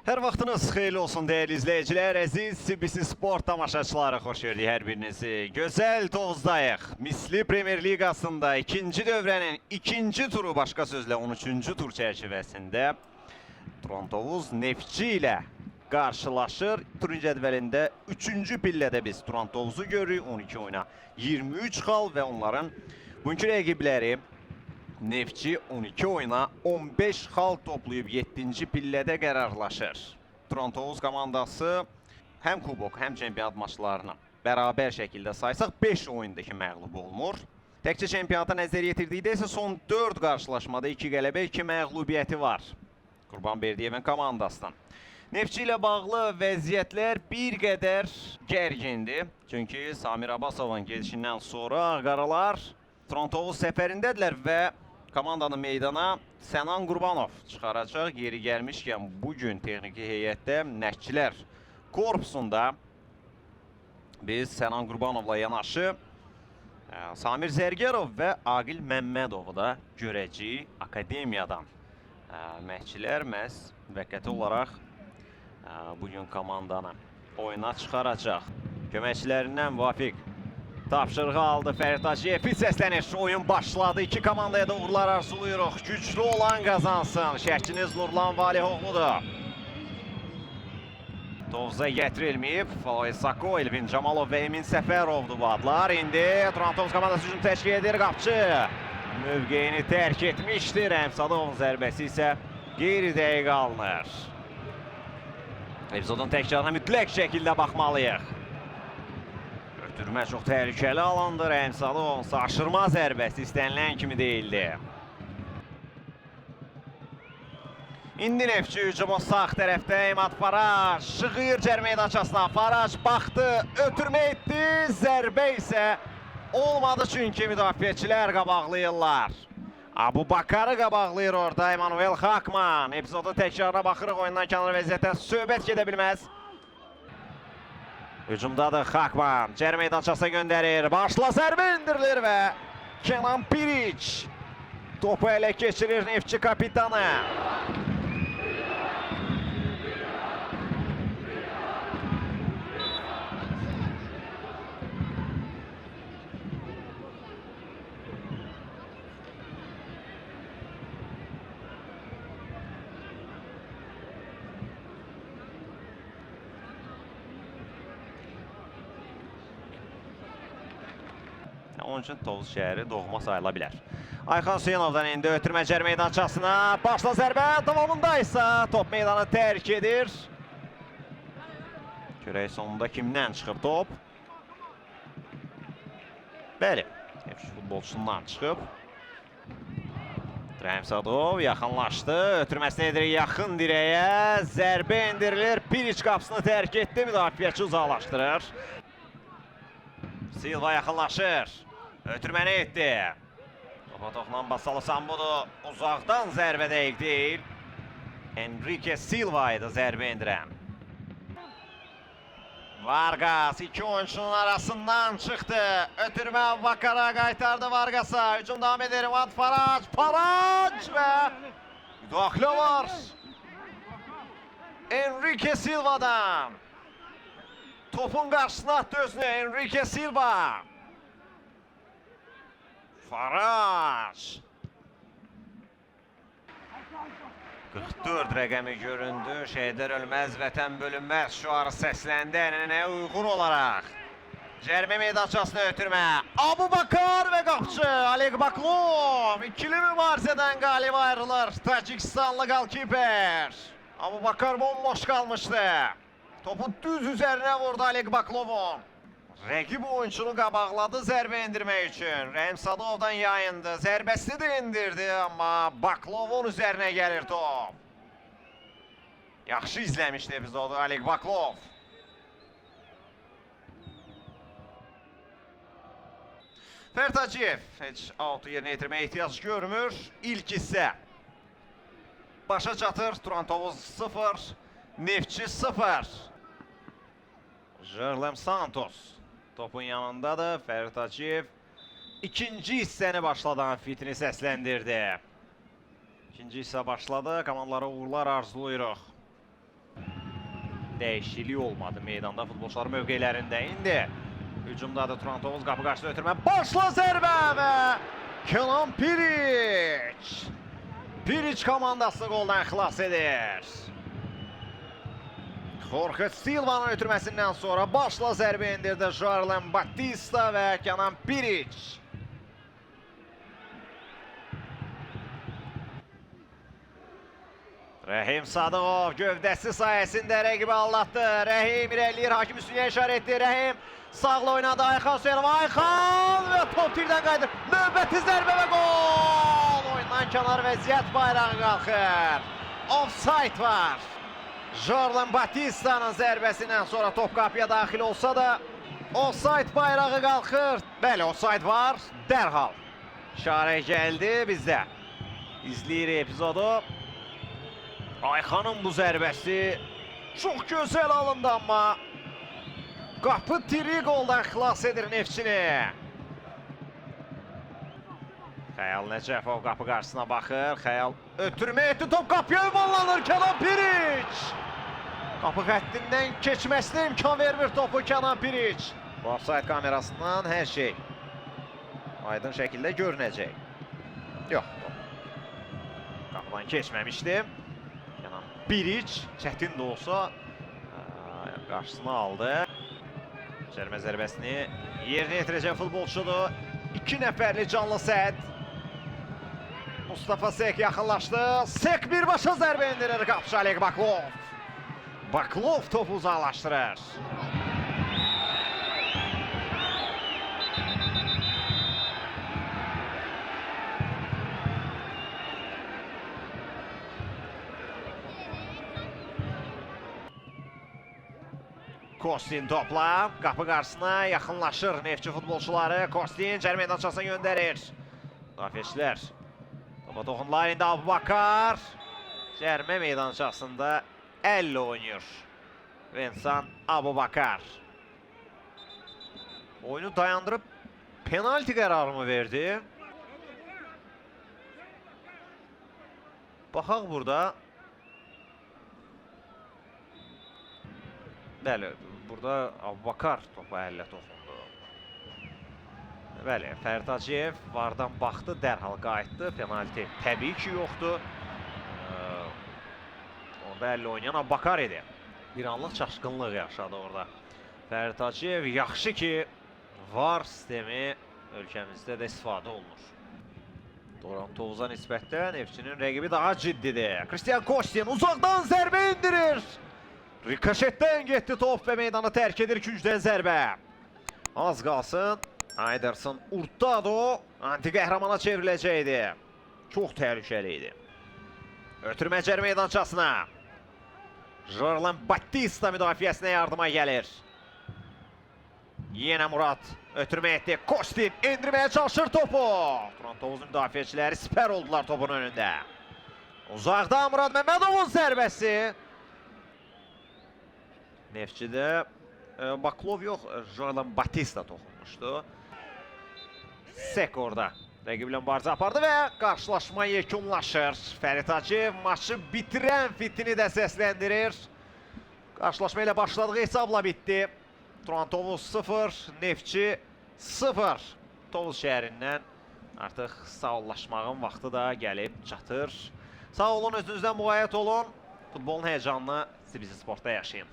Hər vaxtınız xeyirli olsun dəyərli izləyicilər, əziz CBC Sport tamaşaçıları, xoş gördük hər birinizi. Gözəl Tovuzdayıq. Misli Premyer Liqasında ikinci dövrənin ikinci turu, başqa sözlə 13-cü tur çərçivəsində Turan-Tovuz Neftçi ilə qarşılaşır. Turun cədvəlində 3-cü pillədə biz Turan-Tovuzu görürük. 12 oyuna 23 xal və onların bugünkü rəqibləri Neftçi 12 oyuna 15 xal toplayıb 7-ci pillədə qərarlaşır. Turan-Tovuz komandası həm kubok, həm çempionat maçlarını bərabər şəkildə saysaq 5 oyundakı məğlub olmur. Təkcə çempionata nəzər yetirdikdə isə son 4 qarşılaşmada 2 qələbə, 2 məğlubiyyəti var Qurbanberdiyevin komandasından. Neftçi ilə bağlı vəziyyətlər bir qədər gərgindir. Çünki Samir Abbasovun gedişindən sonra Ağqaralar Turan-Tovuz səfərindədirlər və komandanın meydana Sənan Qurbanov çıxaracaq. Yeri gəlmişkən bugün texniki heyətdə Nəşçilər korpusunda biz Sənan Qurbanovla yanaşı Samir Zərgərov və Aqil Məmmədovu da görəcəyik akademiyadan. Məşqçilər məhz müvəqqəti olaraq bugün komandanı oyuna çıxaracaq. Köməkçilərindən Vafiq tapşırığı aldı. Fərid Hacıyev səslənir. Oyun başladı. İki komandaya da uğurlar arzulayırıq. Güclü olan qazansın. Şəhçiniz Nurlan Valihoğludur. Tovuza gətirilməyib. Faloy Sako, Elvin Camalov və Emin Səfərovdur bu adlar. İndi Turan-Tovuz komandası hücum təşkil edir. Qapçı mövqeyini tərk etmişdir. Əmsadovun zərbəsi isə qeyri-dəqiq alınır. Epizodun təkrarına mütləq şəkildə baxmalıyıq. Ötürmə çox təhlükəli alandır. Əmsadovun aşırma zərbəsi istənilən kimi deyildi. İndi Neftçi hücumu sağ tərəfdə Emad Faraj şığıyır cər meydançasına. Faraj baxdı, ötürmə etdi. Zərbə isə olmadı çünki müdafiəçilər qabaqlayırlar. Abu Bakarı qabaqlayır orada Emanuel Hakman. Epizodun təkrarına baxırıq. Oyundan kənar vəziyyətə söhbət gedə bilməz. Hücumdadır Hakman. Cər meydançasına göndərir. Başla zərbə indirilir və Kenan Piriç topu ələ keçirir Neftçi kapitanı. Onun üçün Tovuz şəhəri doğma sayıla bilər. Ayxan Hüseynovdan indi ötürmə cər meydançasına. Başla zərbə davamında isə top meydanı tərk edir. Görək sonunda kimdən çıxıb top? Bəli, Neftçi futbolçusundan çıxıb. Əmsadov yaxınlaşdı. Ötürməsini edir yaxın dirəyə. Zərbə indirilir. Piriç qapısını tərk etdi. Müdafiəçi uzaqlaşdırır. Silva yaxınlaşır. Ötürməni etdi. Topa toxunan Basalo Sambudu uzaqdan zərbə dəqiq deyil. Enrique Silva idi zərbə indirən. Vargas iki oyuncunun arasından çıxdı. Ötürmə Vakara qaytardı Vargas'a. Hücum davam edir. Emad Faraj. Faraj və müdaxilə var. Enrique Silva'dan. Topun qarşısına attı özünü Enrique Silva. Faraj. 44 rəqəmi göründü. Şəhidlər ölməz, vətən bölünməz şüarı səsləndi ənənəyə uyğun olaraq. Cərimə meydançasına ötürmə. Abu Bakar və qapçı Oleg Baklov. İkili mübarizədən qalib ayrılır Tacikistanlı qalkiper. Abu Bakar bomboş qalmışdı. Topu düz üzərinə vurdu Oleg Baklovun. Rəqib oyunçunu qabaqladı zərbə indirmək üçün. Əmsadovdan yayındı. Zərbəsini də indirdi, amma Baklovun üzərinə gəlir top. Yaxşı izləmişdi epizodu Oleg Baklov. Fərid Hacıyev heç autu yerinə yetirməyə ehtiyac görmür. İlk hissə başa çatır. Turan-Tovuz 0, Neftçi 0. Jörlem Santos topun yanındadır. Fərid Hacıyev ikinci hissəni başladan fitini səsləndirdi. İkinci hissə başladı. Komandalara uğurlar arzulayırıq. dəyişiklik olmadı meydanda futbolçular mövqelərində. İndi hücumdadır Turan Tovuz, qapı qarşısında ötürmə. Başla zərbə və Kenan Piric. Piric komandasını qoldan xilas edir. Jorge Silva'nın ötürməsindən sonra başla zərbə indirdi Jarlen Batista və Kenan Piric. Rəhim Sadıqov gövdəsi sayəsində rəqibi aldatdı. Rəhim irəliyir, hakim üstünlüyə işarət etdi. Rəhim sağla oynadı, Ayxan Hüseynov. Ayxan və top tirdən qayıdır. Növbəti zərbə və gol! Oyundan kənar vəziyyət, bayrağı qalxır. Offside var. Jarlen Batista'nın zərbəsindən sonra top qapıya daxil olsa da offside bayrağı qalxır. Bəli, offside var. Dərhal işarə gəldi bizdə. İzləyirik epizodu. Ayxanın bu zərbəsi çox gözəl alındı, amma qapı tiri qoldan xilas edir Neftçini. Xəyal Nəcəfov qapı qarşısına baxır. Xəyal ötürmə etdi, top qapıya ünvanlanır. Kenan Piric. Qapı xəttindən keçməsinə imkan vermir topu Kenan Piric. Offside kamerasından hər şey aydın şəkildə görünəcək. Yox, qapıdan keçməmişdi. Piric çətin də olsa qarşısına aldı. Cərimə zərbəsini yerinə yetirəcək futbolçudur. 2 nəfərli canlı səhət. Mustafa Sek yaxınlaşdı. Sek birbaşa zərbə indirir qapıcı Oleg Baklov. Baklov topu uzaqlaşdırır. Kostin topla, qapı qarşısına yaxınlaşır Neftçi futbolçuları. Kostin cərimə meydançasına göndərir. Müdafiəçilər topa toxundular, indi Abubakar cərimə meydançasında əllə oynayır Vensan Abubakar. Oyunu dayandırıb penalti qərarımı verdi. Baxaq burada. Bəli, burada Abubakar topa əllə toxundu. Bəli, Fərid Hacıyev vardan baxdı, dərhal qayıtdı. Penalti təbii ki yoxdur. Orada əllə oynayan Abubakar idi. Bir anlıq çaşqınlıq yaşadı orada. Fərid Hacıyev, yaxşı ki VAR sistemi ölkəmizdə də istifadə olunur. Turan Tovuza nisbətən Neftçinin rəqibi daha ciddidir. Kristian Kostin uzaqdan zərbə indirir. Rikoşetdən getdi top və meydanı tərk edir. 2-cüdən zərbə. Az qalsın Ayderson Hurtado anti-qəhrəmana çevriləcəkdi. Çox təhlükəli idi. Ötürmə cərimə meydançasına. Jarlen Batista müdafiəsinə yardıma gəlir. Yenə Murad ötürmə etdi. Kostin indirməyə çalışır topu. Turan Tovuzun müdafiəçiləri sipər oldular topun önündə. Uzaqdan Murad Məmmədovun zərbəsi. Neftçidə Baklov yox, Jarlen Batista toxunmuşdu. Sek orada rəqiblə mübarizə apardı və qarşılaşma yekunlaşır. Fərid Hacıyev maçı bitirən fitini də səsləndirir. Qarşılaşma ilə başladığı hesabla bitdi. Turan Tovuz 0, Neftçi 0. Tovuz şəhərindən artıq sağollaşmağın vaxtı da gəlib çatır. Sağ olun, özünüzdən müğayət olun. Futbolun həyəcanını Sibisi Sportda yaşayın.